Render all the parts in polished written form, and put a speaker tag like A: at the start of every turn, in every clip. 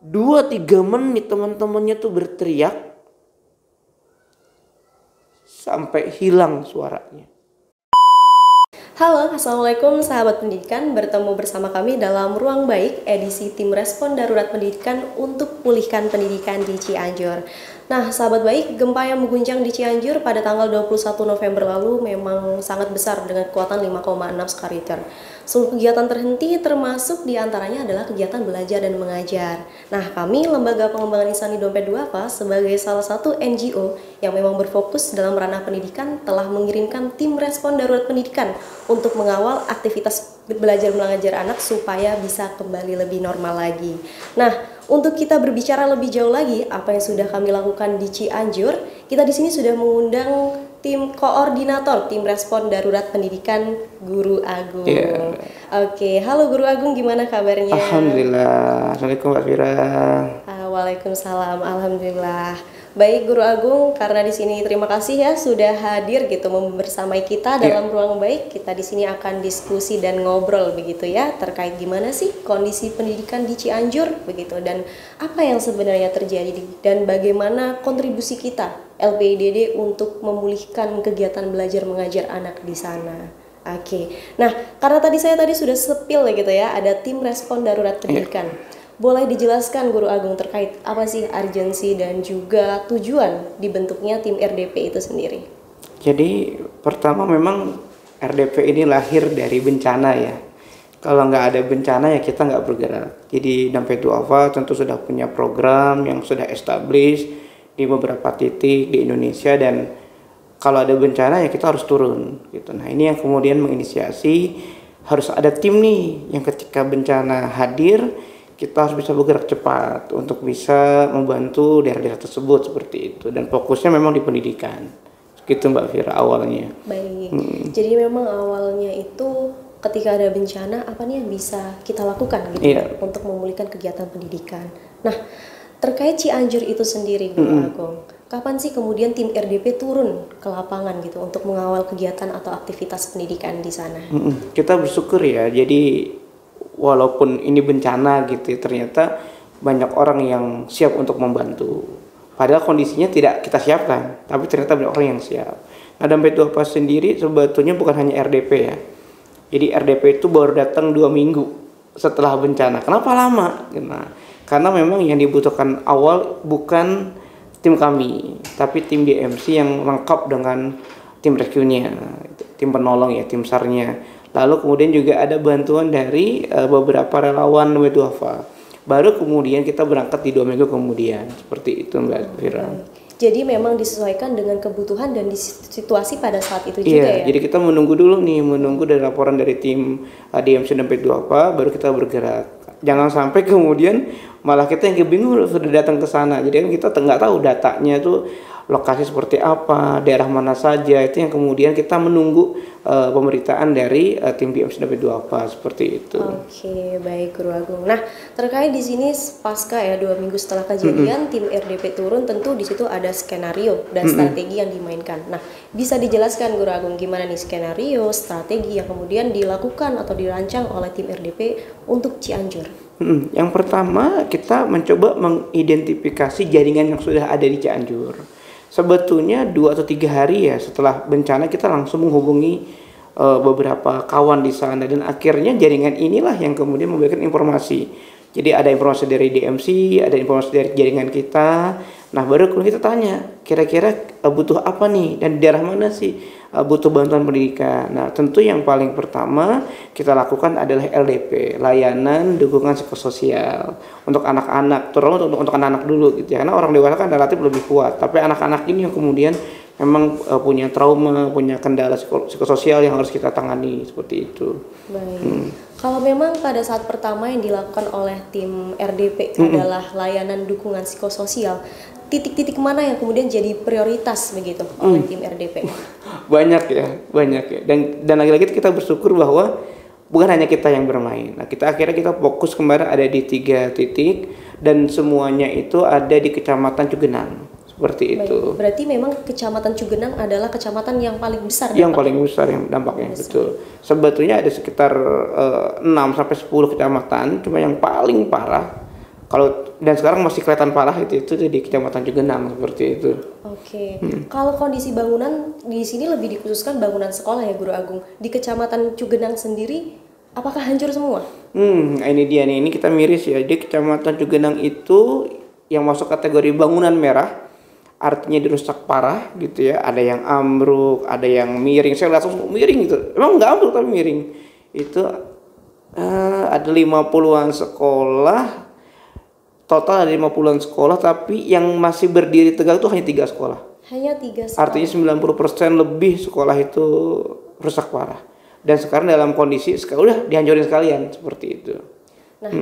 A: 2-3 menit teman-temannya tuh berteriak sampai hilang suaranya.
B: Halo, Assalamualaikum sahabat pendidikan. Bertemu bersama kami dalam Ruang Baik, edisi Tim Respon Darurat Pendidikan untuk Pulihkan Pendidikan di Cianjur. Nah, sahabat baik, gempa yang mengguncang di Cianjur pada tanggal 21 November lalu memang sangat besar dengan kekuatan 5,6 skala Richter. Seluruh kegiatan terhenti, termasuk diantaranya adalah kegiatan belajar dan mengajar. Nah, kami Lembaga Pengembangan Insani Dompet Duafa sebagai salah satu NGO yang memang berfokus dalam ranah pendidikan telah mengirimkan tim respon darurat pendidikan untuk mengawal aktivitas belajar mengajar anak supaya bisa kembali lebih normal lagi. Nah, untuk kita berbicara lebih jauh lagi apa yang sudah kami lakukan di Cianjur, kita di sini sudah mengundang tim koordinator tim respon darurat pendidikan Guru Agung. Oke, halo Guru Agung, gimana kabarnya?
A: Alhamdulillah. Assalamualaikum Mbak Fira.
B: Waalaikumsalam, alhamdulillah. Baik Guru Agung, karena di sini terima kasih ya sudah hadir gitu membersamai kita dalam Ruang Baik. Kita di sini akan diskusi dan ngobrol begitu ya terkait gimana sih kondisi pendidikan di Cianjur begitu dan apa yang sebenarnya terjadi dan bagaimana kontribusi kita LPIDD untuk memulihkan kegiatan belajar mengajar anak di sana. Oke. Nah, karena saya tadi sudah sepil gitu ya, ada tim respon darurat pendidikan. Boleh dijelaskan Guru Agung terkait apa sih urgensi dan juga tujuan dibentuknya tim RDP itu sendiri?
A: Jadi pertama memang RDP ini lahir dari bencana ya. Kalau nggak ada bencana ya kita nggak bergerak. Jadi Dompet Duafa tentu sudah punya program yang sudah established di beberapa titik di Indonesia dan kalau ada bencana ya kita harus turun gitu. Nah ini yang kemudian menginisiasi harus ada tim nih yang ketika bencana hadir kita harus bisa bergerak cepat untuk bisa membantu daerah-daerah tersebut seperti itu dan fokusnya memang di pendidikan gitu Mbak Fira awalnya.
B: Baik, jadi memang awalnya itu ketika ada bencana apa nih yang bisa kita lakukan gitu untuk memulihkan kegiatan pendidikan. Nah, terkait Cianjur itu sendiri Guru Agung, kapan sih kemudian tim RDP turun ke lapangan gitu untuk mengawal kegiatan atau aktivitas pendidikan di sana?
A: Kita bersyukur ya, jadi walaupun ini bencana gitu ya, ternyata banyak orang yang siap untuk membantu. Padahal kondisinya tidak kita siapkan, tapi ternyata banyak orang yang siap. Nah, Dompet Duafa sendiri sebetulnya bukan hanya RDP ya. Jadi RDP itu baru datang 2 minggu setelah bencana. Kenapa lama? Nah, karena memang yang dibutuhkan awal bukan tim kami, tapi tim DMC yang lengkap dengan tim rescue-nya, tim penolong ya, tim SAR-nya. Lalu kemudian juga ada bantuan dari beberapa relawan Dompet Duafa. Baru kemudian kita berangkat di 2 minggu kemudian. Seperti itu Mbak Fira.
B: Jadi memang disesuaikan dengan kebutuhan dan di situasi pada saat itu juga ya?
A: Jadi kita menunggu dulu nih, menunggu dari laporan dari tim DMC Dompet Duafa, baru kita bergerak. Jangan sampai kemudian malah kita yang kebingungan sudah datang ke sana. Jadi kan kita nggak tahu datanya tuh lokasi seperti apa, daerah mana saja, itu yang kemudian kita menunggu pemberitaan dari tim DMC Dompet Duafa seperti itu.
B: Oke, baik Guru Agung. Nah, terkait di sini pasca ya 2 minggu setelah kejadian tim RDP turun, tentu di situ ada skenario dan strategi yang dimainkan. Nah, bisa dijelaskan Guru Agung gimana nih skenario, strategi yang kemudian dilakukan atau dirancang oleh tim RDP untuk Cianjur?
A: Yang pertama kita mencoba mengidentifikasi jaringan yang sudah ada di Cianjur. Sebetulnya 2 atau 3 hari ya setelah bencana kita langsung menghubungi beberapa kawan di sana dan akhirnya jaringan inilah yang kemudian memberikan informasi. Jadi ada informasi dari DMC, ada informasi dari jaringan kita. Nah baru kemudian kita tanya kira-kira butuh apa nih dan di daerah mana sih butuh bantuan pendidikan. Nah tentu yang paling pertama kita lakukan adalah LDP, layanan dukungan psikososial untuk anak-anak, terutama untuk anak-anak dulu gitu ya. Karena orang dewasa kan relatif lebih kuat, tapi anak-anak ini yang kemudian memang punya trauma, punya kendala psikososial yang harus kita tangani seperti itu.
B: Baik. Kalau memang pada saat pertama yang dilakukan oleh tim RDP adalah layanan dukungan psikososial, titik-titik mana yang kemudian jadi prioritas begitu oleh tim RDP?
A: Banyak ya. Dan lagi-lagi kita bersyukur bahwa bukan hanya kita yang bermain. Nah, akhirnya kita fokus kemarin ada di 3 titik dan semuanya itu ada di Kecamatan Cugenang. Seperti itu.
B: Berarti memang Kecamatan Cugenang adalah kecamatan yang paling besar
A: yang paling besar yang dampaknya, betul. Sebetulnya ada sekitar 6 sampai 10 kecamatan, cuma yang paling parah Kalau dan sekarang masih kelihatan parah itu di Kecamatan Cugenang seperti itu.
B: Oke. Kalau kondisi bangunan di sini lebih dikhususkan bangunan sekolah ya Guru Agung. Di Kecamatan Cugenang sendiri apakah hancur semua?
A: Ini dia nih. Ini kita miris ya. Di Kecamatan Cugenang itu yang masuk kategori bangunan merah, artinya dirusak parah gitu ya. Ada yang ambruk, ada yang miring. Saya langsung miring gitu. Emang nggak ambruk tapi miring. Itu ada 50-an sekolah. Total ada 50-an sekolah, tapi yang masih berdiri tegak itu hanya 3 sekolah.
B: Hanya 3 sekolah.
A: Artinya 90% lebih sekolah itu rusak parah. Dan sekarang dalam kondisi udah dihancurin sekalian seperti itu.
B: Nah,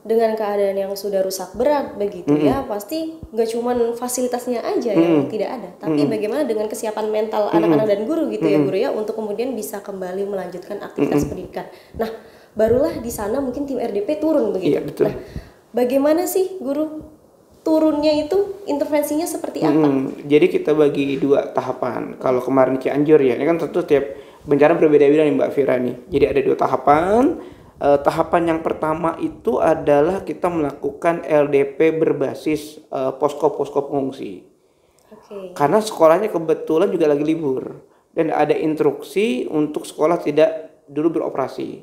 B: dengan keadaan yang sudah rusak berat begitu ya, pasti nggak cuman fasilitasnya aja yang tidak ada, tapi bagaimana dengan kesiapan mental anak-anak dan guru gitu ya Guru ya, untuk kemudian bisa kembali melanjutkan aktivitas pendidikan. Nah, barulah di sana mungkin tim RDP turun begitu.
A: Iya, betul.
B: Nah, bagaimana sih Guru turunnya itu, intervensinya seperti apa?
A: Jadi kita bagi 2 tahapan. Kalau kemarin Cianjur ya, ini kan tentu tiap bencana berbeda-beda nih Mbak Fira nih. Jadi ada 2 tahapan. Tahapan yang pertama itu adalah kita melakukan LDP berbasis posko-posko pengungsi. Karena sekolahnya kebetulan juga lagi libur dan ada instruksi untuk sekolah tidak dulu beroperasi.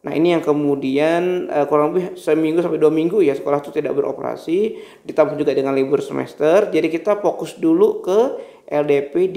A: Nah ini yang kemudian kurang lebih seminggu sampai 2 minggu ya sekolah itu tidak beroperasi, ditambah juga dengan libur semester. Jadi kita fokus dulu ke LDP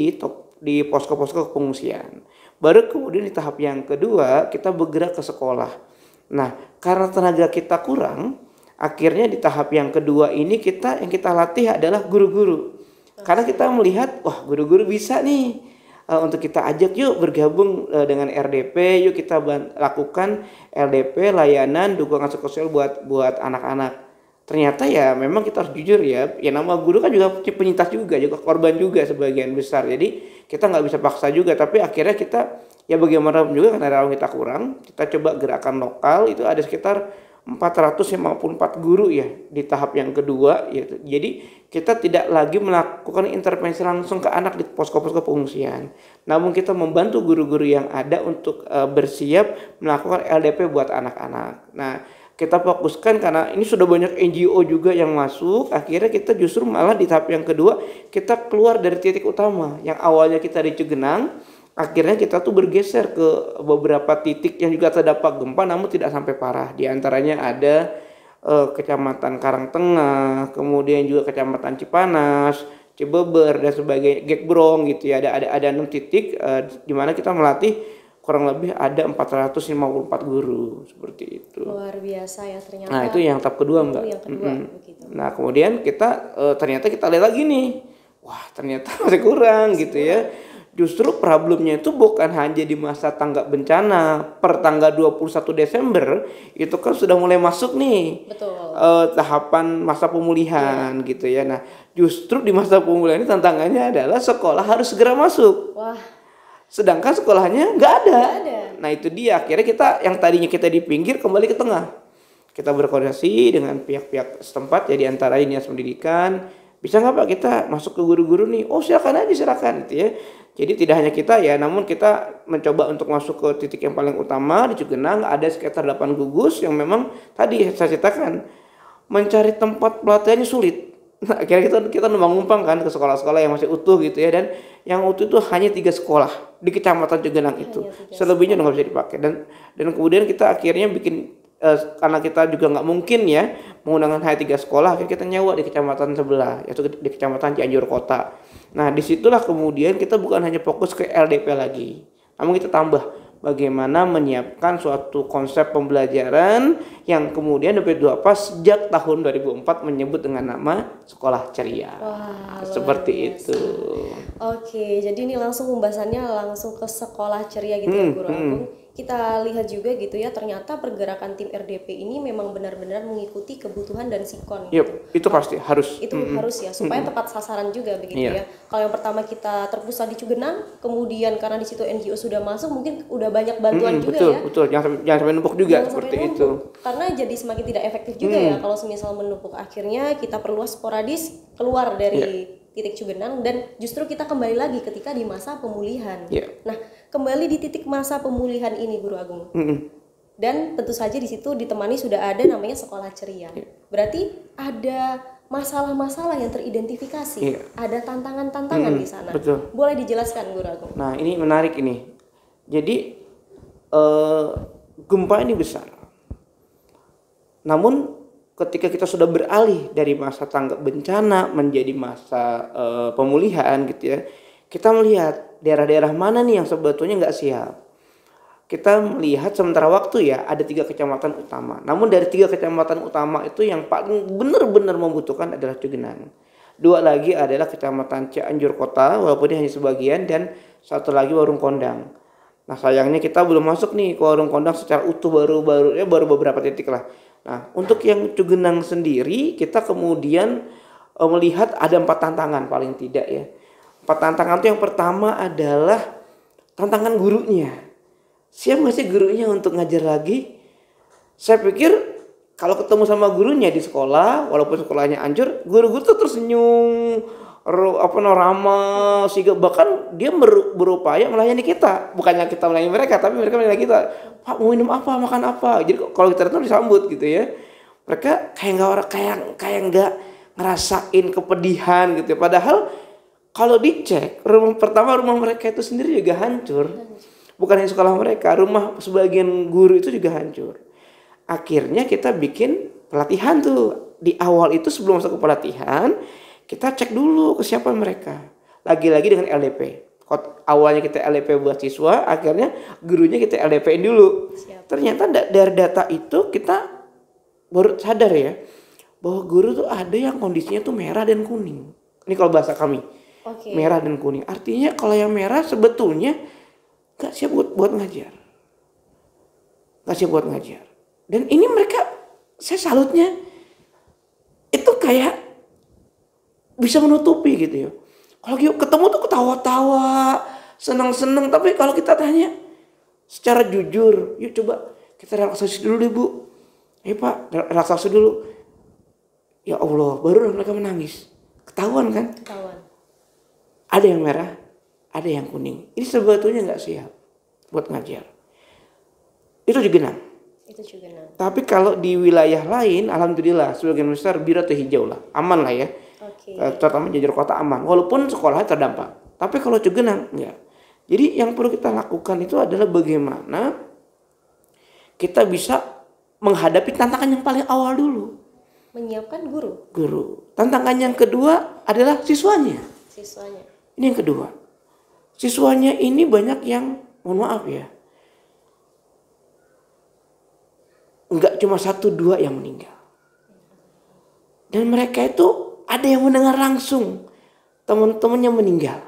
A: di posko-posko pengungsian. Baru kemudian di tahap yang kedua kita bergerak ke sekolah. Nah karena tenaga kita kurang, akhirnya di tahap yang kedua ini yang kita latih adalah guru-guru. Karena kita melihat wah guru-guru bisa nih. Untuk kita ajak yuk bergabung dengan RDP, yuk kita lakukan LDP layanan dukungan sosial buat anak-anak. Ternyata ya memang kita harus jujur ya nama guru kan juga penyintas juga korban juga sebagian besar. Jadi kita nggak bisa paksa juga, tapi akhirnya kita ya bagaimana juga karena relawan kita kurang, kita coba gerakan lokal itu ada sekitar 454 guru ya di tahap yang kedua yaitu. Jadi kita tidak lagi melakukan intervensi langsung ke anak di posko-posko pengungsian. Namun kita membantu guru-guru yang ada untuk bersiap melakukan LDP buat anak-anak. Nah, kita fokuskan karena ini sudah banyak NGO juga yang masuk, akhirnya kita justru malah di tahap yang kedua kita keluar dari titik utama yang awalnya kita di Cugenang. Akhirnya kita tuh bergeser ke beberapa titik yang juga terdapat gempa namun tidak sampai parah. Di antaranya ada Kecamatan Karangtengah, kemudian juga Kecamatan Cipanas, Cibeber dan sebagainya, Gekbrong gitu ya. Ada 6 titik di mana kita melatih kurang lebih ada 454 guru seperti itu.
B: Luar biasa ya ternyata.
A: Nah, itu yang tahap kedua, Mbak.
B: Yang kedua begitu.
A: Nah, kemudian ternyata kita lihat lagi nih. Wah, ternyata masih kurang gitu ya. Justru problemnya itu bukan hanya di masa tanggap bencana. Per tanggal 21 Desember itu kan sudah mulai masuk nih.
B: Betul.
A: Tahapan masa pemulihan gitu ya. Nah justru di masa pemulihan ini tantangannya adalah sekolah harus segera masuk.
B: Wah.
A: Sedangkan sekolahnya nggak ada.
B: Ada.
A: Nah itu dia akhirnya kita yang tadinya kita di pinggir kembali ke tengah. Kita berkoordinasi dengan pihak-pihak setempat ya diantara Dinas Pendidikan. Bisa nggak Pak kita masuk ke guru-guru nih? Oh silakan aja silakan gitu ya. Jadi tidak hanya kita ya, namun kita mencoba untuk masuk ke titik yang paling utama di Cugenang. Ada sekitar 8 gugus yang memang tadi saya ceritakan mencari tempat pelatihannya sulit. Nah, akhirnya kita numpang-numpang kan ke sekolah-sekolah yang masih utuh gitu ya, dan yang utuh itu hanya 3 sekolah di Kecamatan Cugenang itu. Selebihnya nggak bisa dipakai dan kemudian kita akhirnya bikin karena kita juga nggak mungkin ya menggunakan hanya 3 sekolah, akhirnya kita nyewa di kecamatan sebelah, yaitu di Kecamatan Cianjur Kota. Nah disitulah kemudian kita bukan hanya fokus ke LDP lagi, namun kita tambah bagaimana menyiapkan suatu konsep pembelajaran yang kemudian DP2PA sejak tahun 2004 menyebut dengan nama Sekolah Ceria.
B: Wah,
A: seperti itu.
B: Oke, jadi ini langsung pembahasannya langsung ke Sekolah Ceria gitu ya Guru Agung. Kita lihat juga gitu ya, ternyata pergerakan tim RDP ini memang benar-benar mengikuti kebutuhan dan sikon gitu.
A: Itu pasti harus.
B: Itu harus ya, supaya tepat sasaran juga begitu ya. Kalau yang pertama kita terpusat di Cugenang, kemudian karena di situ NGO sudah masuk, mungkin udah banyak bantuan juga
A: betul,
B: ya.
A: Betul, jangan sampai numpuk juga seperti itu.
B: Karena jadi semakin tidak efektif juga ya kalau semisal menumpuk. Akhirnya kita perluas sporadis keluar dari titik Cugenang dan justru kita kembali lagi ketika di masa pemulihan. Nah, kembali di titik masa pemulihan ini Guru Agung. Dan tentu saja di situ ditemani sudah ada namanya sekolah ceria. Berarti ada masalah-masalah yang teridentifikasi, ada tantangan-tantangan di sana.
A: Betul.
B: Boleh dijelaskan, Guru Agung?
A: Nah, ini menarik ini. Jadi gempa ini besar. Namun ketika kita sudah beralih dari masa tanggap bencana menjadi masa pemulihan gitu ya, kita melihat daerah-daerah mana nih yang sebetulnya nggak siap. Kita melihat sementara waktu ya ada 3 kecamatan utama. Namun dari 3 kecamatan utama itu yang paling benar-benar membutuhkan adalah Cugenang. 2 lagi adalah kecamatan Cianjur Kota, walaupun ini hanya sebagian, dan 1 lagi Warung Kondang. Nah sayangnya kita belum masuk nih ke Warung Kondang secara utuh, baru beberapa titik lah. Nah untuk yang Cugenang sendiri kita kemudian melihat ada 4 tantangan paling tidak ya. 4 tantangan itu yang pertama adalah tantangan gurunya. Siap nggak sih gurunya untuk ngajar lagi? Saya pikir kalau ketemu sama gurunya di sekolah, walaupun sekolahnya hancur, guru-guru tuh tersenyum, ramah, sigap, bahkan dia berupaya melayani kita. Bukannya kita melayani mereka, tapi mereka melayani kita. Pak mau minum apa, makan apa? Jadi kalau kita datang disambut gitu ya. Mereka kayak nggak ngerasain kepedihan gitu ya. Padahal kalau dicek rumah mereka itu sendiri juga hancur. Bukan hanya sekolah mereka, rumah sebagian guru itu juga hancur. Akhirnya kita bikin pelatihan tuh. Di awal itu sebelum masuk ke pelatihan, kita cek dulu kesiapan mereka. Lagi-lagi dengan LDP. Awalnya kita LDP buat siswa, akhirnya gurunya kita LDP-in dulu.
B: Siap.
A: Ternyata dari data itu kita baru sadar ya, bahwa guru tuh ada yang kondisinya tuh merah dan kuning. Ini kalau bahasa kami.
B: Okay.
A: Merah dan kuning. Artinya kalau yang merah sebetulnya gak siap buat ngajar. Gak siap buat ngajar. Dan ini mereka, saya salutnya, itu kayak bisa menutupi gitu ya. Kalau ketemu tuh ketawa-tawa, senang-senang. Tapi kalau kita tanya secara jujur, yuk coba kita relaksasi dulu deh Bu. Pak, relaksasi dulu. Ya Allah, baru mereka menangis. Ketahuan kan?
B: Ketahuan.
A: Ada yang merah, ada yang kuning. Ini sebetulnya nggak siap buat ngajar. Itu Cugenang. Tapi kalau di wilayah lain, alhamdulillah sebagian besar biru atau hijau lah, aman lah ya.
B: Okay.
A: Terutama Cianjur Kota aman, walaupun sekolahnya terdampak. Tapi kalau Cugenang enggak. Jadi yang perlu kita lakukan itu adalah bagaimana kita bisa menghadapi tantangan yang paling awal dulu.
B: Menyiapkan guru.
A: Tantangan yang kedua adalah siswanya. Ini yang kedua. Siswanya ini banyak yang, mohon maaf ya, enggak cuma 1-2 yang meninggal. Dan mereka itu ada yang mendengar langsung teman-temannya meninggal.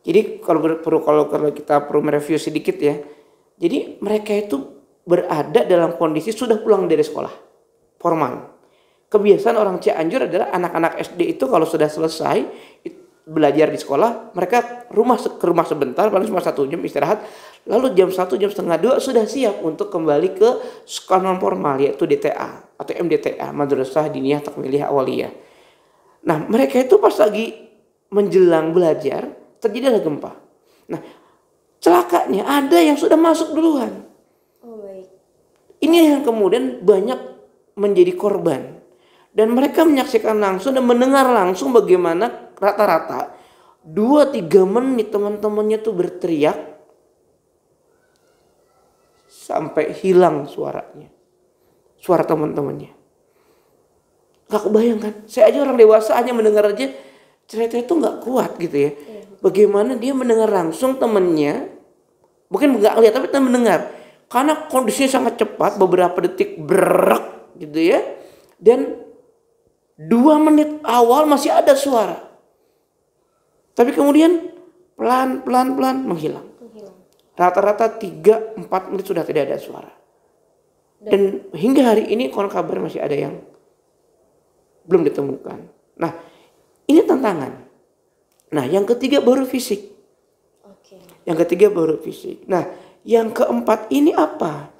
A: Jadi kalau kita perlu mereview sedikit ya. Jadi mereka itu berada dalam kondisi sudah pulang dari sekolah formal. Kebiasaan orang Cianjur adalah anak-anak SD itu kalau sudah selesai belajar di sekolah, mereka ke rumah sebentar, paling cuma 1 jam istirahat, lalu jam 1, jam setengah 2 sudah siap untuk kembali ke sekolah non formal, yaitu DTA atau MDTA, Madrasah Diniyah Takmiliyah Awaliyah. Nah mereka itu pas lagi menjelang belajar terjadilah gempa. Nah celakanya ada yang sudah masuk duluan.
B: Oh, baik.
A: Ini yang kemudian banyak menjadi korban. Dan mereka menyaksikan langsung dan mendengar langsung bagaimana rata-rata 2-3 menit teman-temannya tuh berteriak sampai hilang suaranya. Suara teman-temannya. Gak kebayang kan? Saya aja orang dewasa hanya mendengar aja cerita itu gak kuat gitu ya. Bagaimana dia mendengar langsung temannya, bukan gak lihat tapi mendengar. Karena kondisinya sangat cepat, beberapa detik berak gitu ya. Dan 2 menit awal masih ada suara. Tapi kemudian pelan-pelan menghilang. Rata-rata 3-4 menit sudah tidak ada suara. Dan hingga hari ini konon kabar masih ada yang belum ditemukan. Nah, ini tantangan. Nah, yang ketiga baru fisik. Nah, yang keempat ini apa?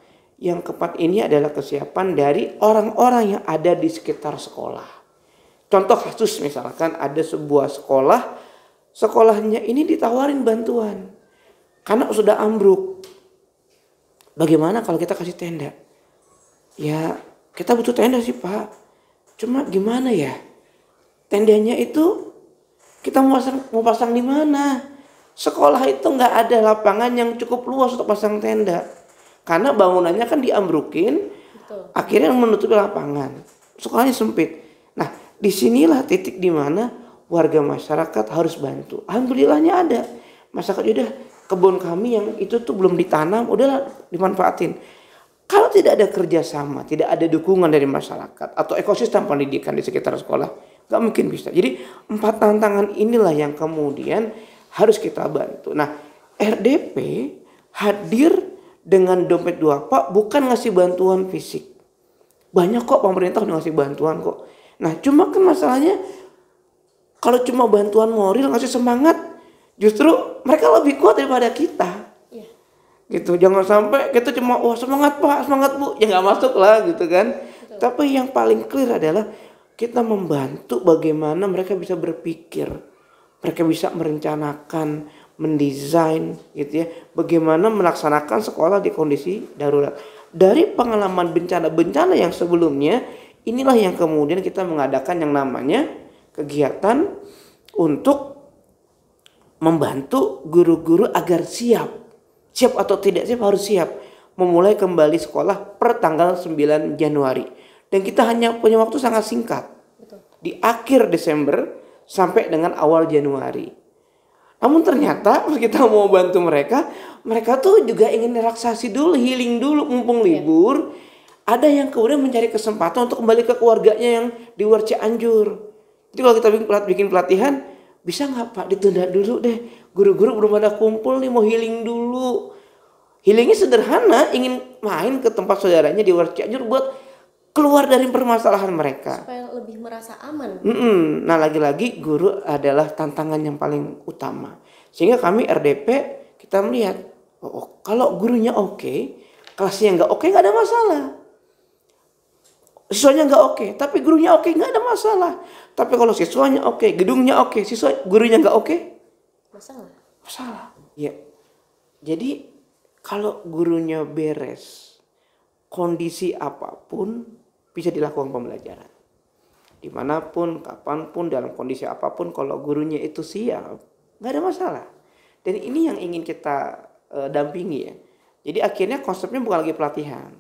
A: Yang keempat ini adalah kesiapan dari orang-orang yang ada di sekitar sekolah. Contoh kasus misalkan ada sebuah sekolahnya ini ditawarin bantuan karena sudah ambruk. Bagaimana kalau kita kasih tenda? Ya kita butuh tenda sih Pak. Cuma gimana ya? Tendanya itu kita mau pasang di mana? Sekolah itu nggak ada lapangan yang cukup luas untuk pasang tenda. Karena bangunannya kan diambrukin,
B: Betul.
A: akhirnya menutupi lapangan. Sekolahnya sempit. Nah, disinilah titik di mana warga masyarakat harus bantu. Alhamdulillahnya ada. Masyarakat udah kebun kami yang itu tuh belum ditanam, udahlah dimanfaatin. Kalau tidak ada kerjasama, tidak ada dukungan dari masyarakat atau ekosistem pendidikan di sekitar sekolah, nggak mungkin bisa. Jadi 4 tantangan inilah yang kemudian harus kita bantu. Nah, RDP hadir dengan dompet duafa bukan ngasih bantuan fisik. Banyak kok pemerintah udah ngasih bantuan kok. Nah, cuma kan masalahnya kalau cuma bantuan moral ngasih semangat, justru mereka lebih kuat daripada kita.
B: Iya.
A: Gitu, jangan sampai kita cuma wah semangat Pak, semangat Bu, ya nggak masuk lah gitu kan.
B: Betul.
A: Tapi yang paling clear adalah kita membantu bagaimana mereka bisa berpikir, mereka bisa merencanakan, mendesain gitu ya, bagaimana melaksanakan sekolah di kondisi darurat. Dari pengalaman bencana-bencana yang sebelumnya, inilah yang kemudian kita mengadakan yang namanya kegiatan untuk membantu guru-guru agar siap atau tidak siap harus siap memulai kembali sekolah per tanggal 9 Januari. Dan kita hanya punya waktu sangat singkat.
B: Betul.
A: Di akhir Desember sampai dengan awal Januari. Namun ternyata pas kita mau bantu mereka tuh juga ingin relaksasi dulu, healing dulu mumpung libur. Ada yang kemudian mencari kesempatan untuk kembali ke keluarganya yang di luar Cianjur. Jadi kalau kita bikin pelatihan, bisa nggak Pak ditunda dulu deh. Guru-guru belum ada kumpul nih, mau healing dulu. Healingnya sederhana, ingin main ke tempat saudaranya di luar Cianjur buat keluar dari permasalahan mereka.
B: Supaya lebih merasa aman.
A: Nah lagi-lagi guru adalah tantangan yang paling utama. Sehingga kami RDP kita melihat, kalau gurunya oke, kelasnya nggak oke nggak ada masalah. Siswanya nggak oke, tapi gurunya oke nggak ada masalah. Tapi kalau siswanya oke, gedungnya oke, gurunya nggak oke, masalah. Ya, jadi kalau gurunya beres, kondisi apapun bisa dilakukan pembelajaran. Dimanapun, kapanpun, dalam kondisi apapun, kalau gurunya itu siap, nggak ada masalah. Dan ini yang ingin kita dampingi ya. Jadi akhirnya konsepnya bukan lagi pelatihan,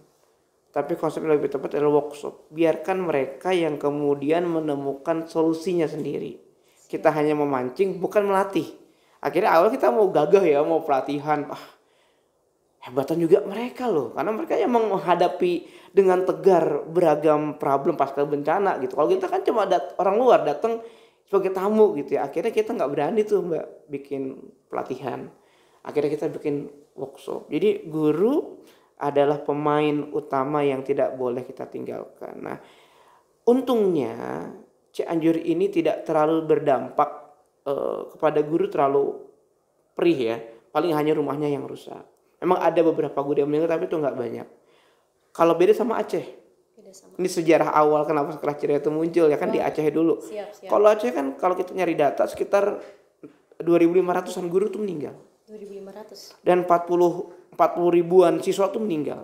A: tapi konsepnya lebih tepat adalah workshop. Biarkan mereka yang kemudian menemukan solusinya sendiri. Kita hanya memancing, bukan melatih. Akhirnya awal kita mau gagah ya, mau pelatihan. Hebatan juga mereka loh, karena mereka yang menghadapi dengan tegar beragam problem pasca bencana gitu. Kalau kita kan cuma orang luar datang sebagai tamu gitu ya. Akhirnya kita nggak berani tuh Mbak bikin pelatihan. Akhirnya kita bikin workshop. Jadi guru adalah pemain utama yang tidak boleh kita tinggalkan. Nah, untungnya Cianjur ini tidak terlalu berdampak kepada guru terlalu perih ya. Paling hanya rumahnya yang rusak. Memang ada beberapa guru yang meninggal tapi itu nggak banyak. Kalau beda sama Aceh. Ini sejarah awal kenapa sekolah Ciria itu muncul ya kan di Aceh dulu.
B: Siap.
A: Kalau Aceh kan kalau kita nyari data sekitar 2.500-an guru tuh meninggal.
B: 2.500.
A: Dan 40 ribuan siswa tuh meninggal.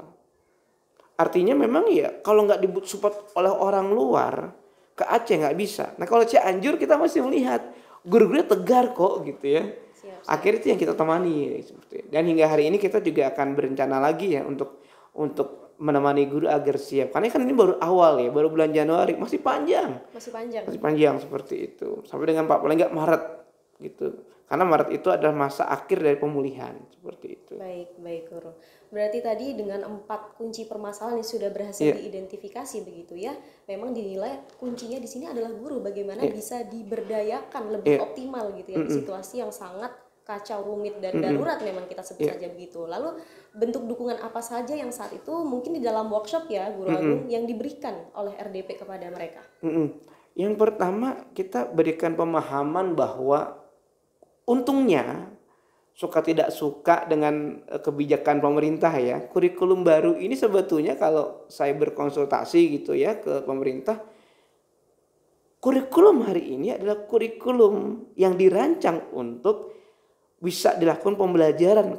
A: Artinya memang ya kalau nggak disupport oleh orang luar ke Aceh nggak bisa. Nah kalau Cianjur kita masih melihat guru-gurunya tegar kok gitu ya. Akhirnya itu yang kita temani seperti. Dan hingga hari ini kita juga akan berencana lagi ya untuk menemani guru agar siap. Karena kan ini baru awal ya, baru bulan Januari, masih panjang seperti itu. Sampai dengan paling enggak Maret gitu. Karena Maret itu adalah masa akhir dari pemulihan seperti itu.
B: Baik guru. Berarti tadi dengan 4 kunci permasalahan yang sudah berhasil diidentifikasi begitu ya. Memang dinilai kuncinya di sini adalah guru bagaimana bisa diberdayakan lebih optimal gitu ya di situasi yang sangat kacau, rumit dan darurat memang kita sebut saja begitu. Lalu bentuk dukungan apa saja yang saat itu mungkin di dalam workshop ya Guru Agung yang diberikan oleh RDP kepada mereka?
A: Yang pertama kita berikan pemahaman bahwa untungnya suka tidak suka dengan kebijakan pemerintah ya, kurikulum baru ini sebetulnya kalau saya berkonsultasi gitu ya ke pemerintah, kurikulum hari ini adalah kurikulum yang dirancang untuk bisa dilakukan pembelajaran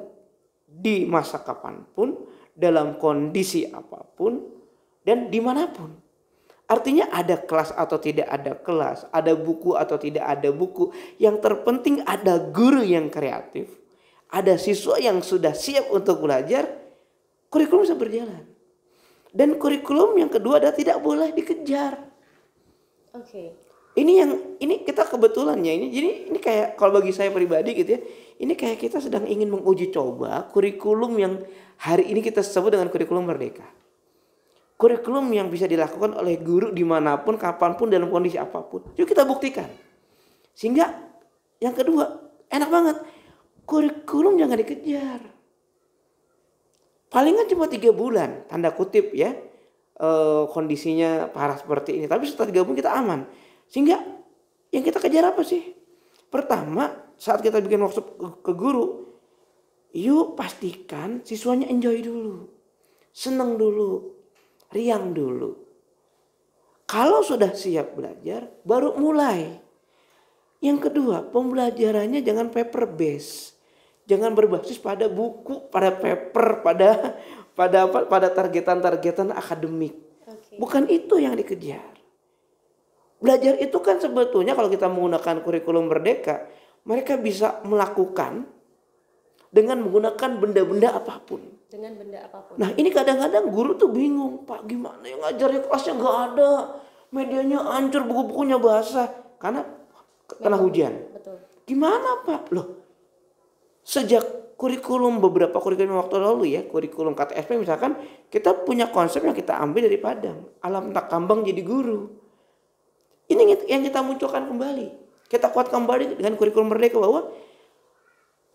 A: di masa kapanpun, dalam kondisi apapun dan dimanapun. Artinya ada kelas atau tidak ada kelas, ada buku atau tidak ada buku. Yang terpenting ada guru yang kreatif, ada siswa yang sudah siap untuk belajar, kurikulum bisa berjalan. Dan kurikulum yang kedua adalah tidak boleh dikejar.
B: Oke.
A: Ini kita kebetulan ya, ini kayak kalau bagi saya pribadi gitu ya, ini kayak kita sedang ingin menguji coba kurikulum yang hari ini kita sebut dengan kurikulum merdeka. Kurikulum yang bisa dilakukan oleh guru dimanapun, kapanpun, dalam kondisi apapun. Yuk kita buktikan. Sehingga yang kedua, enak banget. Kurikulum jangan dikejar. Palingan cuma 3 bulan, tanda kutip ya. Kondisinya parah seperti ini. Tapi setelah 3 bulan kita aman. Sehingga yang kita kejar apa sih? Pertama, saat kita bikin workshop ke guru, yuk pastikan siswanya enjoy dulu. Seneng dulu. Riang dulu. Kalau sudah siap belajar, baru mulai. Yang kedua, pembelajarannya jangan paper base. Jangan berbasis pada buku, pada paper, pada targetan-targetan akademik.
B: Okay.
A: Bukan itu yang dikejar. Belajar itu kan sebetulnya kalau kita menggunakan kurikulum merdeka, mereka bisa melakukan dengan menggunakan benda-benda apapun.
B: Dengan benda apapun.
A: Nah ini kadang-kadang guru tuh bingung, Pak gimana yang ngajarnya, kelasnya nggak ada, medianya hancur, buku-bukunya basah karena kena hujan.
B: Betul.
A: Gimana Pak? Loh, sejak beberapa kurikulum waktu lalu ya, kurikulum KTSP misalkan, kita punya konsep yang kita ambil dari Padang, alam tak kambang jadi guru. Ini yang kita munculkan kembali, kita kuatkan kembali dengan kurikulum merdeka bahwa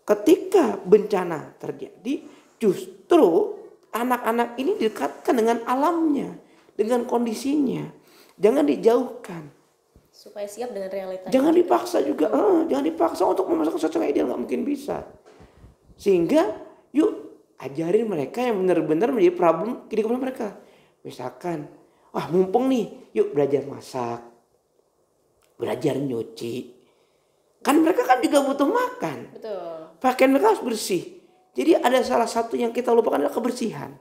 A: ketika bencana terjadi, justru anak-anak ini didekatkan dengan alamnya, dengan kondisinya. Jangan dijauhkan.
B: Supaya siap dengan realita.
A: Jangan dipaksa juga. Jangan dipaksa untuk memasukkan sesuatu yang ideal, nggak mungkin bisa. Sehingga yuk ajarin mereka yang benar-benar menjadi problem kehidupan mereka. Misalkan, wah mumpung nih, yuk belajar masak, belajar nyuci. Kan mereka kan juga butuh makan.
B: Betul.
A: Pakaian mereka harus bersih. Jadi ada salah satu yang kita lupakan adalah kebersihan.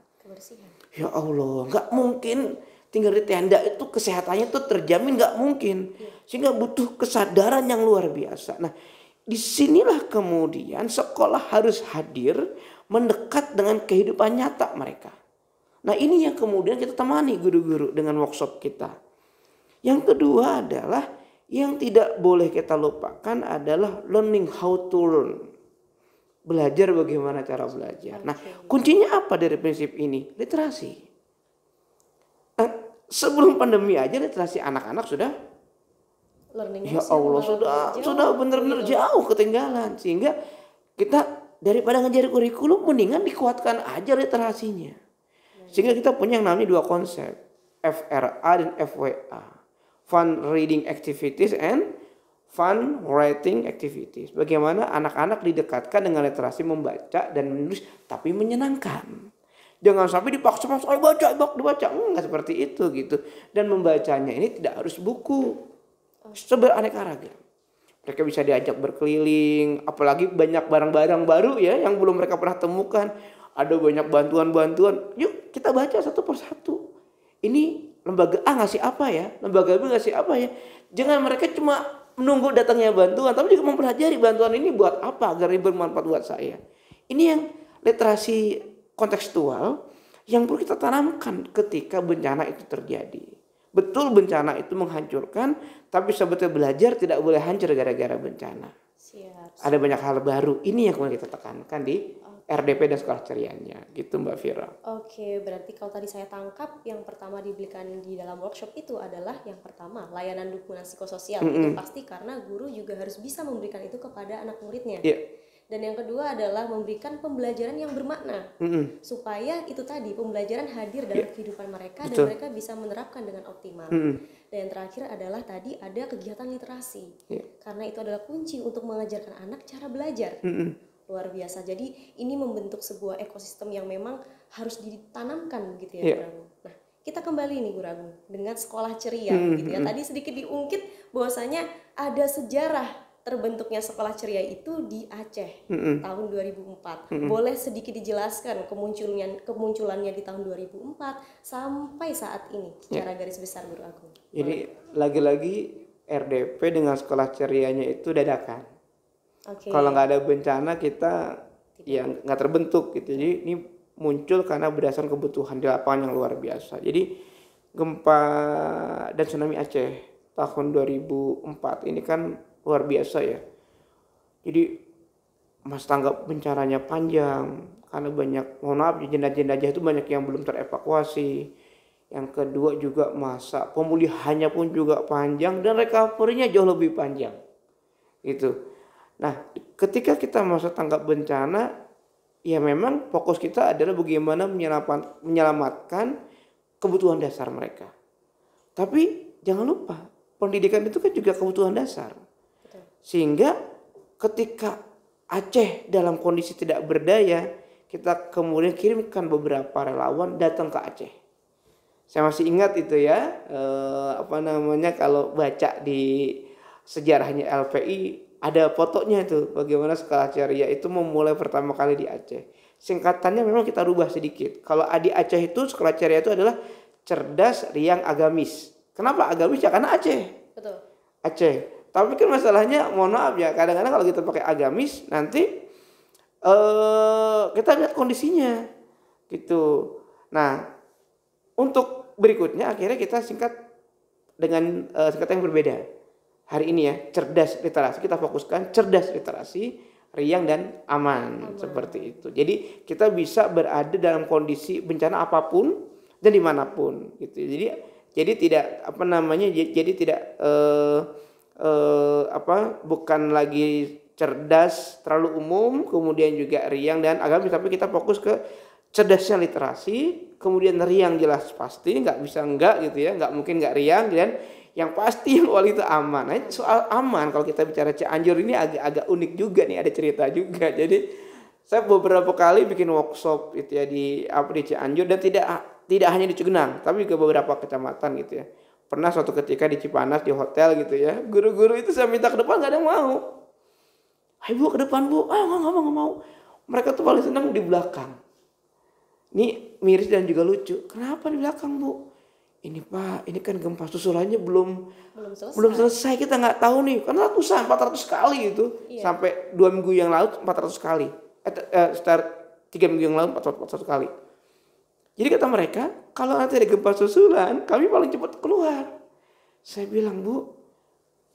A: Ya Allah, nggak mungkin tinggal di tenda itu kesehatannya tuh terjamin, nggak mungkin. Sehingga butuh kesadaran yang luar biasa. Nah, disinilah kemudian sekolah harus hadir mendekat dengan kehidupan nyata mereka. Nah, ini yang kemudian kita temani guru-guru dengan workshop kita. Yang kedua adalah yang tidak boleh kita lupakan adalah learning how to learn. Belajar bagaimana cara belajar. Nah, kuncinya apa dari prinsip ini? Literasi. Nah, sebelum pandemi aja literasi anak-anak sudah
B: learning-nya
A: ya Allah sudah benar-benar jauh ketinggalan. Sehingga kita daripada ngejar kurikulum mendingan dikuatkan aja literasinya. Sehingga kita punya yang namanya 2 konsep, FRA dan FWA. Fun Reading Activities and Fun Writing Activities. Bagaimana anak-anak didekatkan dengan literasi membaca dan menulis tapi menyenangkan. Jangan sampai dipaksa-paksa, ayo baca, dibaca. Enggak seperti itu gitu. Dan membacanya ini tidak harus buku. Seberaneka ragam. Mereka bisa diajak berkeliling, apalagi banyak barang-barang baru ya yang belum mereka pernah temukan. Ada banyak bantuan-bantuan. Yuk kita baca satu persatu. Ini lembaga A ngasih apa ya? Lembaga B ngasih apa ya? Jangan mereka cuma menunggu datangnya bantuan, tapi juga mempelajari bantuan ini buat apa agar ini bermanfaat buat saya. Ini yang literasi kontekstual yang perlu kita tanamkan ketika bencana itu terjadi. Betul bencana itu menghancurkan, tapi sebetulnya belajar tidak boleh hancur gara-gara bencana.
B: Siap.
A: Ada banyak hal baru. Ini yang kemudian kita tekankan di RDP dan sekolah cerianya, gitu Mbak Vira.
B: Oke, berarti kalau tadi saya tangkap yang pertama diberikan di dalam workshop itu adalah yang pertama layanan dukungan psikososial. Itu pasti karena guru juga harus bisa memberikan itu kepada anak muridnya.
A: Yeah.
B: Dan yang kedua adalah memberikan pembelajaran yang bermakna, supaya itu tadi pembelajaran hadir dalam kehidupan mereka. Betul. Dan mereka bisa menerapkan dengan optimal. Dan yang terakhir adalah tadi ada kegiatan literasi, karena itu adalah kunci untuk mengajarkan anak cara belajar. Luar biasa. Jadi ini membentuk sebuah ekosistem yang memang harus ditanamkan gitu ya, Guru Agung. Nah, kita kembali nih Guru Agung dengan sekolah ceria gitu ya. Tadi sedikit diungkit bahwasanya ada sejarah terbentuknya Sekolah Ceria itu di Aceh tahun 2004.
A: Mm-mm.
B: Boleh sedikit dijelaskan kemunculannya di tahun 2004 sampai saat ini secara garis besar Guru Agung.
A: Jadi lagi-lagi RDP dengan Sekolah Cerianya itu dadakan.
B: Oke.
A: Kalau nggak ada bencana kita yang nggak terbentuk gitu. Jadi ini muncul karena berdasarkan kebutuhan di lapangan yang luar biasa. Jadi gempa dan tsunami Aceh tahun 2004 ini kan luar biasa ya. Jadi masa tanggap bencananya panjang karena banyak, mohon maaf, jenazah-jenazah itu banyak yang belum terevakuasi. Yang kedua juga masa pemulihannya pun juga panjang dan recovery-nya jauh lebih panjang. Gitu. Nah, ketika kita masa tanggap bencana, ya memang fokus kita adalah bagaimana menyelamatkan kebutuhan dasar mereka. Tapi jangan lupa, pendidikan itu kan juga kebutuhan dasar.
B: Betul.
A: Sehingga ketika Aceh dalam kondisi tidak berdaya, kita kemudian kirimkan beberapa relawan datang ke Aceh. Saya masih ingat itu ya, kalau baca di sejarahnya LPI ada fotonya itu bagaimana Sekolah Ceria itu memulai pertama kali di Aceh. Singkatannya memang kita rubah sedikit. Kalau di Aceh itu Sekolah Ceria itu adalah cerdas, riang, agamis. Kenapa agamis? Ya karena Aceh.
B: Betul.
A: Aceh. Tapi kan masalahnya, mohon maaf ya, kadang-kadang kalau kita pakai agamis nanti kita lihat kondisinya gitu. Nah, untuk berikutnya akhirnya kita singkat dengan singkatan yang berbeda. Hari ini ya, cerdas literasi, kita fokuskan cerdas literasi, riang dan aman. Seperti itu. Jadi kita bisa berada dalam kondisi bencana apapun dan dimanapun gitu. Jadi tidak bukan lagi cerdas terlalu umum, kemudian juga riang dan agamis, tapi kita fokus ke cerdasnya literasi, kemudian riang jelas pasti, nggak bisa enggak gitu ya, nggak mungkin nggak riang, dan yang pasti yang awal itu aman. Nah, soal aman kalau kita bicara Cianjur ini agak unik juga nih, ada cerita juga. Jadi saya beberapa kali bikin workshop itu ya di Cianjur, dan tidak hanya di Cugenang, tapi ke beberapa kecamatan gitu ya. Pernah suatu ketika di Cipanas di hotel gitu ya, guru-guru itu saya minta ke depan nggak ada yang mau. Ayo Bu, ke depan Bu. Nggak mau. Mereka tuh paling senang di belakang. Ini miris dan juga lucu. Kenapa di belakang Bu? Ini Pak, ini kan gempa susulannya belum selesai. Kita nggak tahu nih, karena ratusan 400 kali itu. Iya. Sampai 2 minggu yang lalu 400 kali. Sekitar 3 minggu yang lalu 400 kali. Jadi kata mereka, kalau nanti ada gempa susulan, kami paling cepat keluar. Saya bilang, Bu,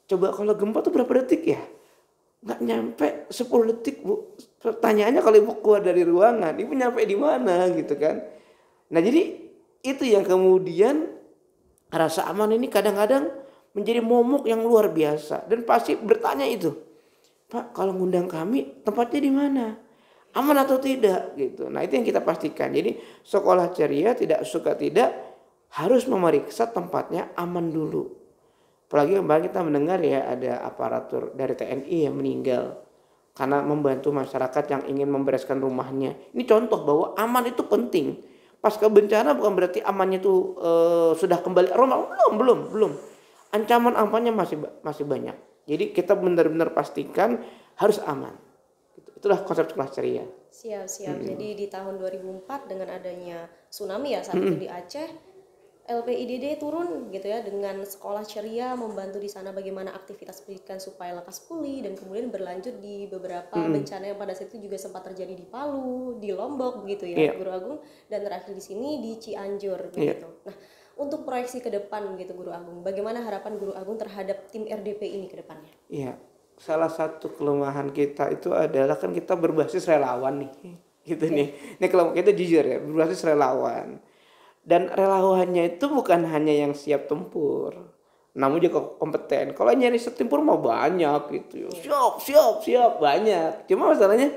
A: coba kalau gempa tuh berapa detik ya? Nggak nyampe 10 detik, Bu. Pertanyaannya kalau Ibu keluar dari ruangan, Ibu nyampe di mana gitu kan? Nah, jadi itu yang kemudian rasa aman ini kadang-kadang menjadi momok yang luar biasa. Dan pasti bertanya itu, Pak, kalau ngundang kami tempatnya di mana? Aman atau tidak gitu. Nah, itu yang kita pastikan. Jadi Sekolah Ceria tidak harus memeriksa tempatnya aman dulu. Apalagi kemarin kita mendengar ya ada aparatur dari TNI yang meninggal karena membantu masyarakat yang ingin membereskan rumahnya. Ini contoh bahwa aman itu penting. Pasca bencana bukan berarti amannya itu sudah kembali normal. Belum. Ancaman amannya masih banyak. Jadi kita benar-benar pastikan harus aman. Itulah konsep Sekolah Ceria.
B: Siap. Jadi di tahun 2004 dengan adanya tsunami ya saat itu di Aceh, LPIDD turun gitu ya dengan Sekolah Ceria membantu di sana bagaimana aktivitas pendidikan supaya lekas pulih, dan kemudian berlanjut di beberapa bencana yang pada saat itu juga sempat terjadi di Palu, di Lombok begitu ya, Guru Agung, dan terakhir di sini di Cianjur begitu. Nah, untuk proyeksi ke depan gitu Guru Agung, bagaimana harapan Guru Agung terhadap tim RDP ini ke depannya?
A: Iya. Salah satu kelemahan kita itu adalah kan kita berbasis relawan nih. Gitu nih. Ini kalau kita jujur ya, berbasis relawan. Dan relawannya itu bukan hanya yang siap tempur, namun juga kompeten. Kalau nyari siap tempur mau banyak gitu. Siap banyak. Cuma masalahnya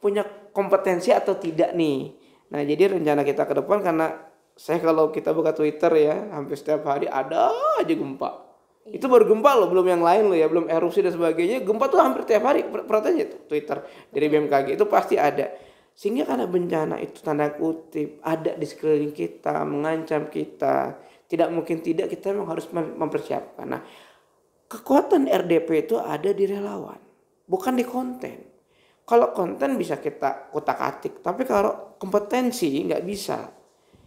A: punya kompetensi atau tidak nih. Nah, jadi rencana kita ke depan, karena saya kalau kita buka Twitter ya, hampir setiap hari ada aja gempa. Itu baru gempa loh, belum yang lain loh ya, belum erupsi dan sebagainya. Gempa tuh hampir tiap hari, perhatian aja Twitter dari BMKG itu pasti ada. Sehingga karena bencana itu tanda kutip ada di sekeliling kita, mengancam kita, tidak mungkin tidak, kita memang harus mempersiapkan. Nah, Kekuatan RDP itu ada di relawan, bukan di konten. Kalau konten bisa kita kutak-atik, tapi kalau kompetensi nggak bisa.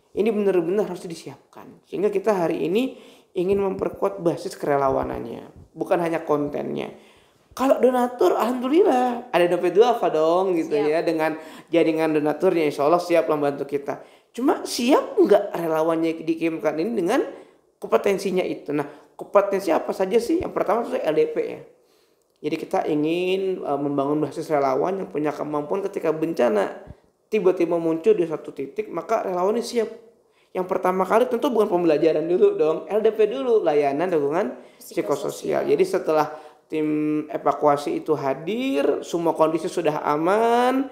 A: Ini benar-benar harus disiapkan. Sehingga kita hari ini ingin memperkuat basis kerelawanannya, bukan hanya kontennya. Kalau donatur, alhamdulillah ada dompet duafa dong gitu
B: Siap.
A: ya, dengan jaringan donaturnya, insya Allah siap membantu kita. Cuma siap nggak relawannya dikirimkan ini dengan kompetensinya itu. Nah, kompetensi apa saja sih? Yang pertama itu LDP ya. Jadi kita ingin membangun basis relawan yang punya kemampuan ketika bencana tiba-tiba muncul di satu titik, maka relawan ini siap. Yang pertama kali tentu bukan pembelajaran dulu dong, LDP dulu, layanan dukungan psikososial. Jadi setelah tim evakuasi itu hadir, semua kondisi sudah aman,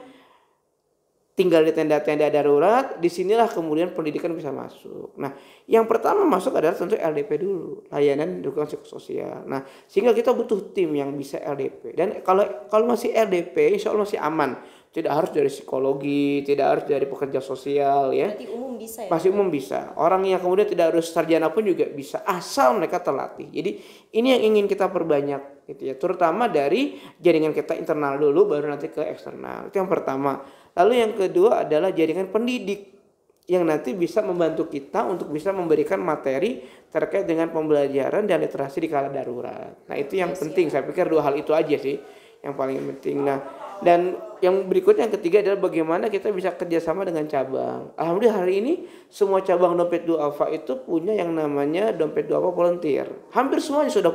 A: tinggal di tenda-tenda darurat, disinilah kemudian pendidikan bisa masuk. Nah, yang pertama masuk adalah tentu LDP dulu, layanan dukungan psikososial. Nah, sehingga kita butuh tim yang bisa LDP. Dan kalau masih LDP, insya Allah masih aman. Tidak harus dari psikologi, tidak harus dari pekerja sosial ya.
B: Berarti umum bisa ya?
A: Pasti umum bisa. Orang yang kemudian tidak harus sarjana pun juga bisa, asal mereka terlatih. Jadi ini yang ingin kita perbanyak gitu ya, terutama dari jaringan kita internal dulu, baru nanti ke eksternal. Itu yang pertama. Lalu yang kedua adalah jaringan pendidik yang nanti bisa membantu kita untuk bisa memberikan materi terkait dengan pembelajaran dan literasi di kala darurat. Nah itu yang penting. Saya pikir dua hal itu aja sih yang paling penting. Nah, dan yang berikutnya yang ketiga adalah bagaimana kita bisa kerjasama dengan cabang. Alhamdulillah hari ini semua cabang dompet duafa itu punya yang namanya dompet duafa volunteer. Hampir semuanya sudah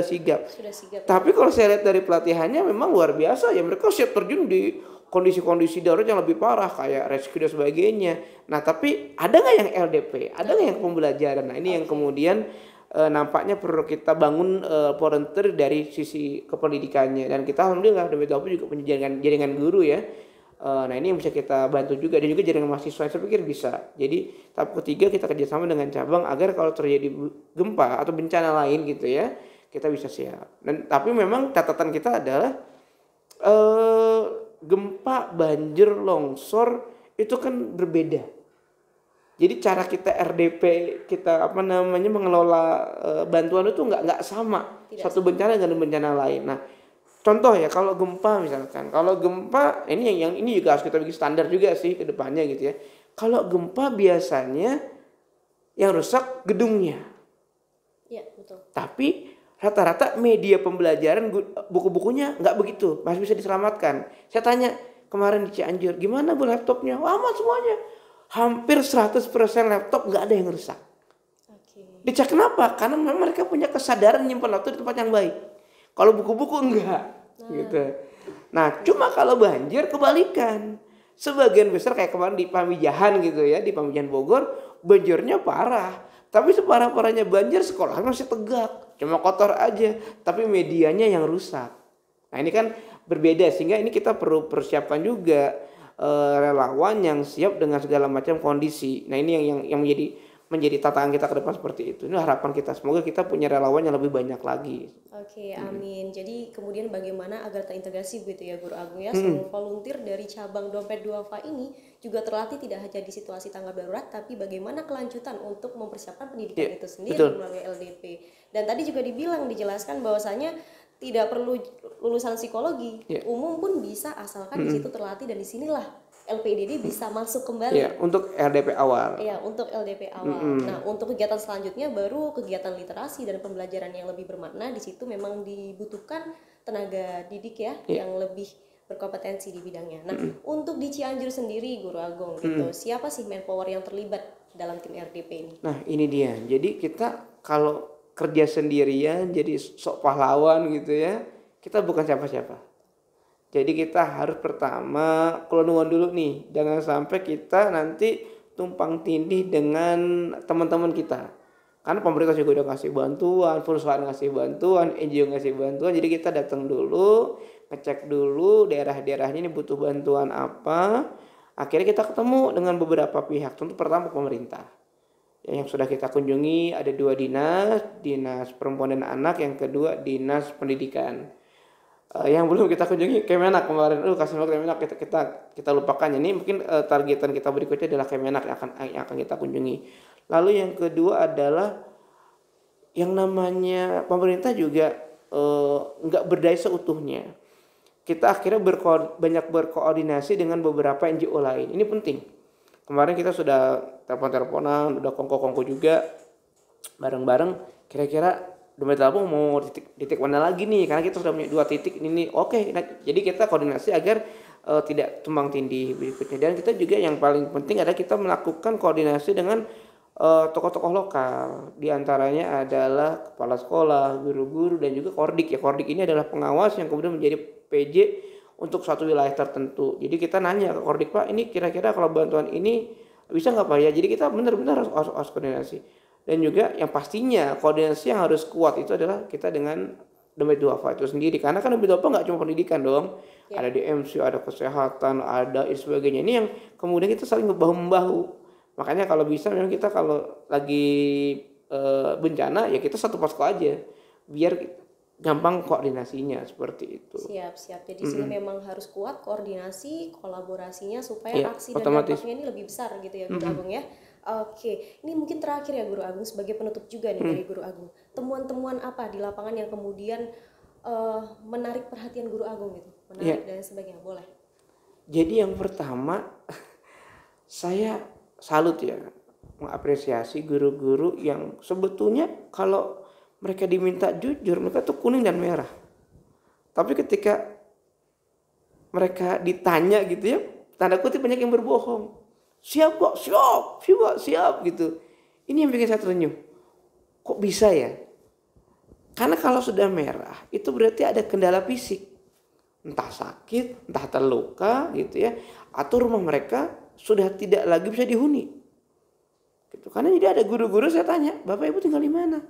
A: sigap.
B: Sudah sigap.
A: Tapi kalau saya lihat dari pelatihannya memang luar biasa ya, mereka siap terjun di kondisi-kondisi darurat yang lebih parah kayak rescue dan sebagainya. Nah tapi ada nggak yang LDP? Ada nggak yang pembelajaran? Nah ini yang kemudian nampaknya perlu kita bangun volunteer dari sisi kependidikannya. Dan kita alhamdulillah dompet duafa juga punya jaringan guru ya. Nah ini yang bisa kita bantu juga, dan juga jaringan mahasiswa saya pikir bisa. Jadi tahap ketiga kita kerjasama dengan cabang agar kalau terjadi gempa atau bencana lain gitu ya, kita bisa siap. Dan tapi memang catatan kita adalah gempa, banjir, longsor itu kan berbeda. Jadi cara kita RDP, kita mengelola bantuan itu nggak sama. Satu bencana dengan bencana lain. Nah, contoh ya kalau gempa misalkan, kalau gempa ini yang ini juga harus kita bikin standar juga sih ke depannya gitu ya. Kalau gempa biasanya yang rusak gedungnya.
B: Iya, betul.
A: Tapi rata-rata media pembelajaran buku-bukunya nggak begitu, masih bisa diselamatkan. Saya tanya kemarin di Cianjur, gimana bu laptopnya? Aman semuanya. Hampir 100% laptop nggak ada yang rusak. Dicek kenapa? Karena memang mereka punya kesadaran nyimpan laptop di tempat yang baik. Kalau buku-buku enggak, gitu. Nah, cuma kalau banjir kebalikan. Sebagian besar kayak kemarin di Pamijahan gitu ya, di Pamijahan Bogor, banjirnya parah. Tapi separah-parahnya banjir, sekolah masih tegak, cuma kotor aja. Tapi medianya yang rusak. Nah ini kan berbeda, sehingga ini kita perlu persiapkan juga relawan yang siap dengan segala macam kondisi. Nah ini yang menjadi tantangan kita ke depan seperti itu. Ini harapan kita, semoga kita punya relawan yang lebih banyak lagi.
B: Oke, amin. Jadi kemudian bagaimana agar terintegrasi begitu ya Guru Agung ya, seluruh volunteer dari cabang dompet duafa ini juga terlatih tidak hanya di situasi tanggap darurat, tapi bagaimana kelanjutan untuk mempersiapkan pendidikan itu sendiri melalui LDP. Dan tadi juga dijelaskan bahwasanya tidak perlu lulusan psikologi, umum pun bisa asalkan di situ terlatih, dan disinilah LPDD bisa masuk kembali.
A: Ya, untuk LDP awal.
B: Ya, untuk LDP awal. Nah, untuk kegiatan selanjutnya baru kegiatan literasi dan pembelajaran yang lebih bermakna. Di situ memang dibutuhkan tenaga didik ya, yang lebih berkompetensi di bidangnya. Nah, untuk di Cianjur sendiri Guru Agung gitu, siapa sih manpower yang terlibat dalam tim RDP ini?
A: Nah, ini dia. Jadi kita kalau kerja sendirian jadi sok pahlawan gitu ya, kita bukan siapa-siapa. Jadi kita harus pertama kelonungan dulu nih, jangan sampai kita nanti tumpang tindih dengan teman-teman kita. Karena pemerintah juga udah kasih bantuan, perusahaan ngasih bantuan, NGO ngasih bantuan. Jadi kita datang dulu, ngecek dulu daerah-daerahnya ini butuh bantuan apa. Akhirnya kita ketemu dengan beberapa pihak. Tentu pertama pemerintah. Yang sudah kita kunjungi ada 2 dinas, Dinas Perempuan dan Anak, yang kedua Dinas Pendidikan. Yang belum kita kunjungi Kemenak kemarin, Kemenak kita lupakan. Ini mungkin targetan kita berikutnya adalah Kemenak yang akan kita kunjungi. Lalu yang kedua adalah yang namanya pemerintah juga nggak berdaya seutuhnya. Kita akhirnya banyak berkoordinasi dengan beberapa NGO lain. Ini penting. Kemarin kita sudah telepon-teleponan, udah kongko-kongko juga bareng-bareng. Kira-kira Dompet Lampung mau titik mana lagi nih? Karena kita sudah punya 2 titik ini. Oke, nah, jadi kita koordinasi agar tidak tumbang tindih berikutnya. Dan kita juga yang paling penting adalah kita melakukan koordinasi dengan tokoh-tokoh lokal. Di antaranya adalah kepala sekolah, guru-guru, dan juga Kordik. Ya, Kordik ini adalah pengawas yang kemudian menjadi PJ untuk suatu wilayah tertentu. Jadi kita nanya ke Kordik, Pak, ini kira-kira kalau bantuan ini bisa nggak Pak ya? Jadi kita benar-benar harus koordinasi. Dan juga yang pastinya koordinasi yang harus kuat itu adalah kita dengan Dompet Duafa itu sendiri. Karena kan Dompet Duafa nggak cuma pendidikan dong. Ya. Ada DMC, ada kesehatan, ada sebagainya. Ini yang kemudian kita saling bahu-membahu. Makanya kalau bisa memang kita kalau lagi bencana ya kita satu posko aja. Biar gampang koordinasinya seperti itu.
B: Siap. Jadi sini memang harus kuat koordinasi, kolaborasinya supaya
A: ya,
B: aksi dan dampaknya ini lebih besar gitu ya Guru Agung ya. Oke, ini mungkin terakhir ya Guru Agung sebagai penutup juga nih dari Guru Agung. Temuan-temuan apa di lapangan yang kemudian menarik perhatian Guru Agung gitu, menarik dan sebagainya, boleh.
A: Jadi yang pertama saya salut ya, mengapresiasi guru-guru yang sebetulnya kalau mereka diminta jujur, mereka tuh kuning dan merah. Tapi ketika mereka ditanya gitu ya, tanda kutip banyak yang berbohong. Siap kok, siap gitu. Ini yang bikin saya terenyuh. Kok bisa ya? Karena kalau sudah merah, itu berarti ada kendala fisik. Entah sakit, entah terluka gitu ya. Atau rumah mereka sudah tidak lagi bisa dihuni. Gitu. Karena jadi ada guru-guru saya tanya, Bapak Ibu tinggal di mana?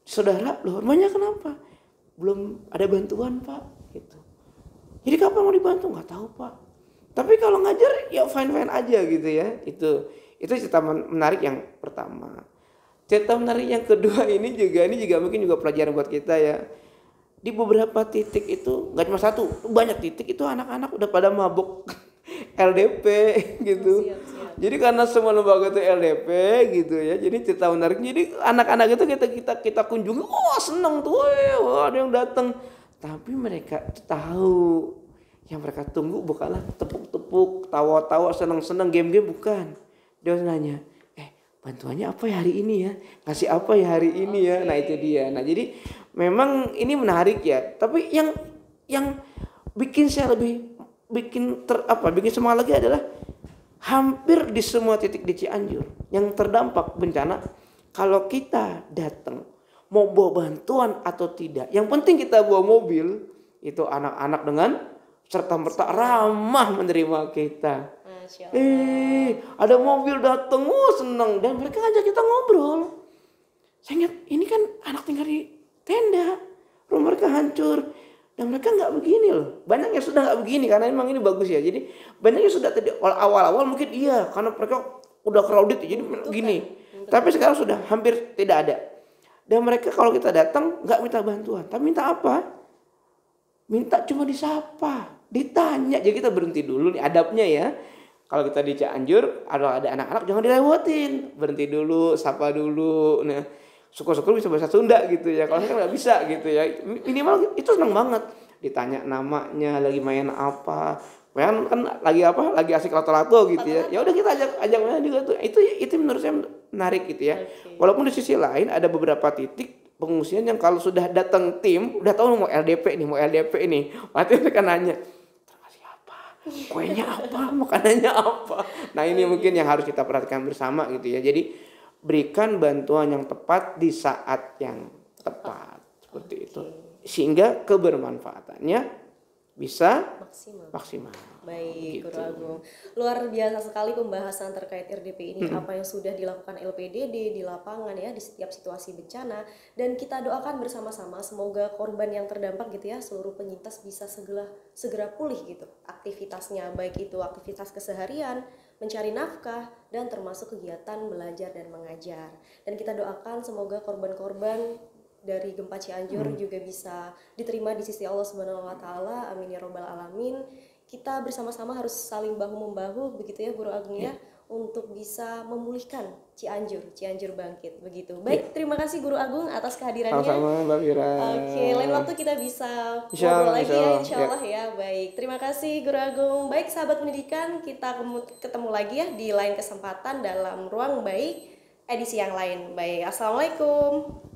A: Saudara, loh rumahnya kenapa? Belum ada bantuan Pak gitu. Jadi kapan mau dibantu? Nggak tahu Pak. Tapi kalau ngajar ya fine-fine aja gitu ya. Itu cerita menarik yang pertama. Cerita menarik yang kedua ini juga mungkin juga pelajaran buat kita ya. Di beberapa titik itu nggak cuma satu, banyak titik itu anak-anak udah pada mabuk LDP gitu. Siap. Jadi karena semua lembaga itu LDP gitu ya. Jadi cerita menarik. Jadi anak-anak itu kita kunjungi, seneng tuh, ada yang datang. Tapi mereka tahu yang mereka tunggu bukanlah tepuk-tepuk, tawa-tawa, seneng-seneng, game-game bukan. Dia nanya, bantuannya apa ya hari ini ya? Ngasih apa ya hari ini ya? Nah itu dia. Nah jadi memang ini menarik ya. Tapi yang bikin saya bikin semangat lagi adalah hampir di semua titik di Cianjur yang terdampak bencana, kalau kita datang mau bawa bantuan atau tidak, yang penting kita bawa mobil, itu anak-anak dengan serta-merta ramah menerima kita. Ada mobil datang, senang, dan mereka ngajak kita ngobrol. Saya ingat ini kan anak tinggal di tenda, rumah mereka hancur. Dan mereka nggak begini loh. Banyak yang sudah nggak begini karena memang ini bagus ya. Jadi banyak yang sudah awal-awal mungkin iya karena mereka udah crowded jadi gini. Tapi sekarang sudah hampir tidak ada. Dan mereka kalau kita datang nggak minta bantuan, tapi minta apa? Minta cuma disapa, ditanya. Jadi kita berhenti dulu nih adabnya ya. Kalau kita di Cianjur ada anak-anak jangan dilewatin, berhenti dulu, sapa dulu. Nah, syukur-syukur bisa bahasa Sunda gitu ya. Kalau saya nggak bisa gitu ya. Minimal itu senang banget. Ditanya namanya, lagi main apa. Kan lagi apa? Lagi asik lato-lato gitu ya. Ya udah kita ajak mainnya juga tuh. Itu menurut saya menarik gitu ya. Walaupun di sisi lain ada beberapa titik pengungsian yang kalau sudah datang tim, udah tahu mau LDP nih. Waktu mereka nanya, "Terima apa? Kuenya apa? Makanannya apa?" Nah, ini mungkin yang harus kita perhatikan bersama gitu ya. Jadi berikan bantuan yang tepat di saat yang tepat seperti itu sehingga kebermanfaatannya bisa maksimal.
B: Baik, Guru Agung. Luar biasa sekali pembahasan terkait RDP ini, apa yang sudah dilakukan LPDD di lapangan ya di setiap situasi bencana, dan kita doakan bersama-sama semoga korban yang terdampak gitu ya, seluruh penyintas bisa segera pulih gitu aktivitasnya, baik itu aktivitas keseharian, mencari nafkah, dan termasuk kegiatan belajar dan mengajar. Dan kita doakan semoga korban-korban dari gempa Cianjur juga bisa diterima di sisi Allah Subhanahu wa taala. Amin ya robbal alamin. Kita bersama-sama harus saling bahu membahu begitu ya Guru Agung ya, untuk bisa memulihkan Cianjur bangkit begitu. Baik, terima kasih Guru Agung atas kehadirannya.
A: Sama-sama Mbak Mira.
B: Oke, lain waktu kita bisa
A: Insyaallah,
B: ngobrol lagi ya,
A: insyaallah.
B: insya Allah ya. Baik, terima kasih Guru Agung. Baik, sahabat pendidikan, kita ketemu lagi ya di lain kesempatan dalam Ruang Baik edisi yang lain. Baik, assalamualaikum.